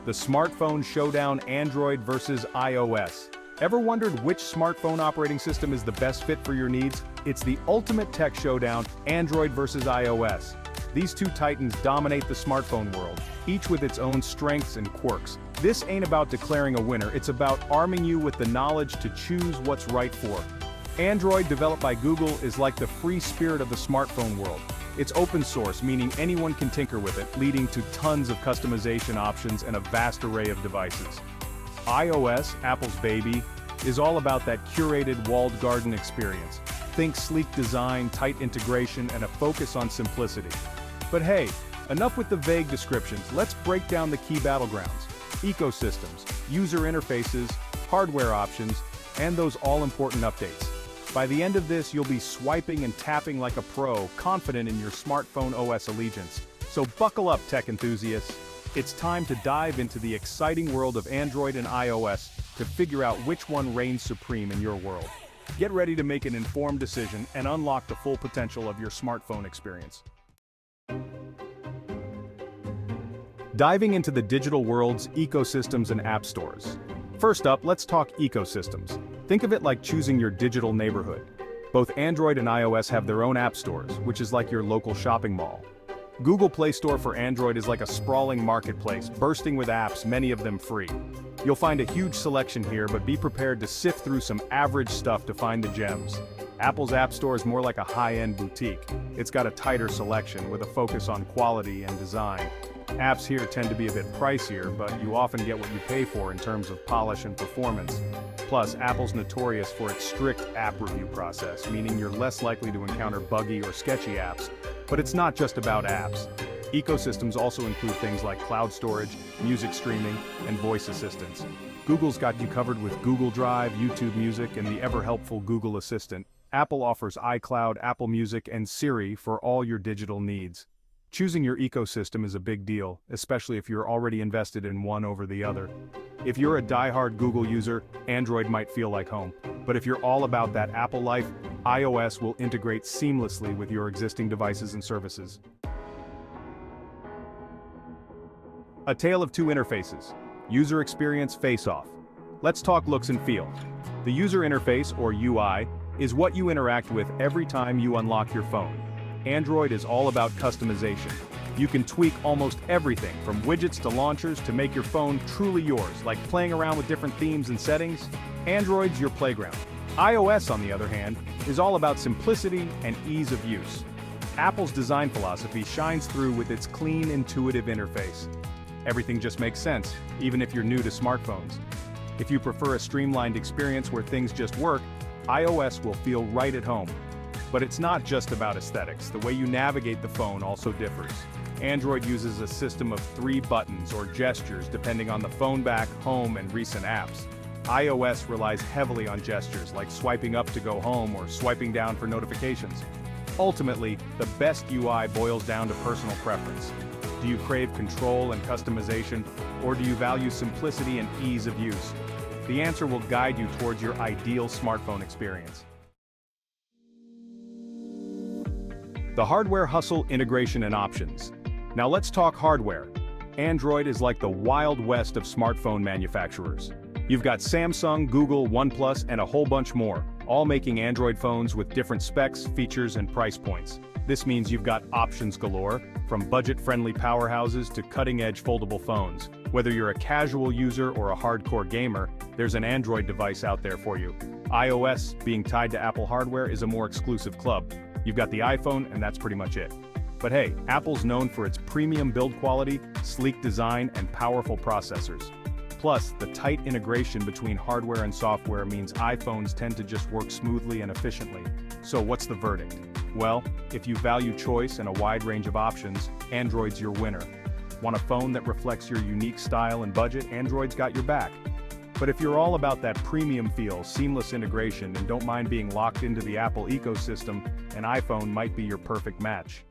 The smartphone showdown, Android versus iOS. Ever wondered which smartphone operating system is the best fit for your needs? It's the ultimate tech showdown, Android versus iOS. These two titans dominate the smartphone world, each with its own strengths and quirks. This ain't about declaring a winner, it's about arming you with the knowledge to choose what's right for. Android, developed by Google, is like the free spirit of the smartphone world. It's open source, meaning anyone can tinker with it, leading to tons of customization options and a vast array of devices. iOS, Apple's baby, is all about that curated walled garden experience. Think sleek design, tight integration, and a focus on simplicity. But hey, enough with the vague descriptions, let's break down the key battlegrounds. Ecosystems, user interfaces, hardware options, and those all-important updates. By the end of this, you'll be swiping and tapping like a pro, confident in your smartphone OS allegiance. So buckle up, tech enthusiasts. It's time to dive into the exciting world of Android and iOS to figure out which one reigns supreme in your world. Get ready to make an informed decision and unlock the full potential of your smartphone experience. Diving into the digital world's ecosystems and app stores. First up, let's talk ecosystems. Think of it like choosing your digital neighborhood. Both Android and iOS have their own app stores, which is like your local shopping mall. Google Play Store for Android is like a sprawling marketplace, bursting with apps, many of them free. You'll find a huge selection here, but be prepared to sift through some average stuff to find the gems. Apple's App Store is more like a high-end boutique. It's got a tighter selection, with a focus on quality and design. Apps here tend to be a bit pricier, but you often get what you pay for in terms of polish and performance. Plus, Apple's notorious for its strict app review process, meaning you're less likely to encounter buggy or sketchy apps. But it's not just about apps. Ecosystems also include things like cloud storage, music streaming, and voice assistants. Google's got you covered with Google Drive, YouTube Music, and the ever-helpful Google Assistant. Apple offers iCloud, Apple Music, and Siri for all your digital needs. Choosing your ecosystem is a big deal, especially if you're already invested in one over the other. If you're a die-hard Google user, Android might feel like home. But if you're all about that Apple life, iOS will integrate seamlessly with your existing devices and services. A tale of two interfaces. User experience face-off. Let's talk looks and feel. The user interface, or UI, is what you interact with every time you unlock your phone. Android is all about customization. You can tweak almost everything from widgets to launchers to make your phone truly yours, like playing around with different themes and settings. Android's your playground. iOS, on the other hand, is all about simplicity and ease of use. Apple's design philosophy shines through with its clean, intuitive interface. Everything just makes sense, even if you're new to smartphones. If you prefer a streamlined experience where things just work, iOS will feel right at home. But it's not just about aesthetics. The way you navigate the phone also differs. Android uses a system of 3 buttons or gestures depending on the phone back, home, and recent apps. iOS relies heavily on gestures like swiping up to go home or swiping down for notifications. Ultimately, the best UI boils down to personal preference. Do you crave control and customization, or do you value simplicity and ease of use? The answer will guide you towards your ideal smartphone experience. The hardware hustle, integration, and options. Now let's talk hardware. Android is like the Wild West of smartphone manufacturers. You've got Samsung, Google, OnePlus, and a whole bunch more, all making Android phones with different specs, features, and price points. This means you've got options galore, from budget-friendly powerhouses to cutting-edge foldable phones. Whether you're a casual user or a hardcore gamer, there's an Android device out there for you. iOS, being tied to Apple hardware, is a more exclusive club. You've got the iPhone, and that's pretty much it. But hey, Apple's known for its premium build quality, sleek design, and powerful processors. Plus, the tight integration between hardware and software means iPhones tend to just work smoothly and efficiently. So what's the verdict? Well, if you value choice and a wide range of options, Android's your winner. Want a phone that reflects your unique style and budget? Android's got your back. But if you're all about that premium feel, seamless integration, and don't mind being locked into the Apple ecosystem, an iPhone might be your perfect match.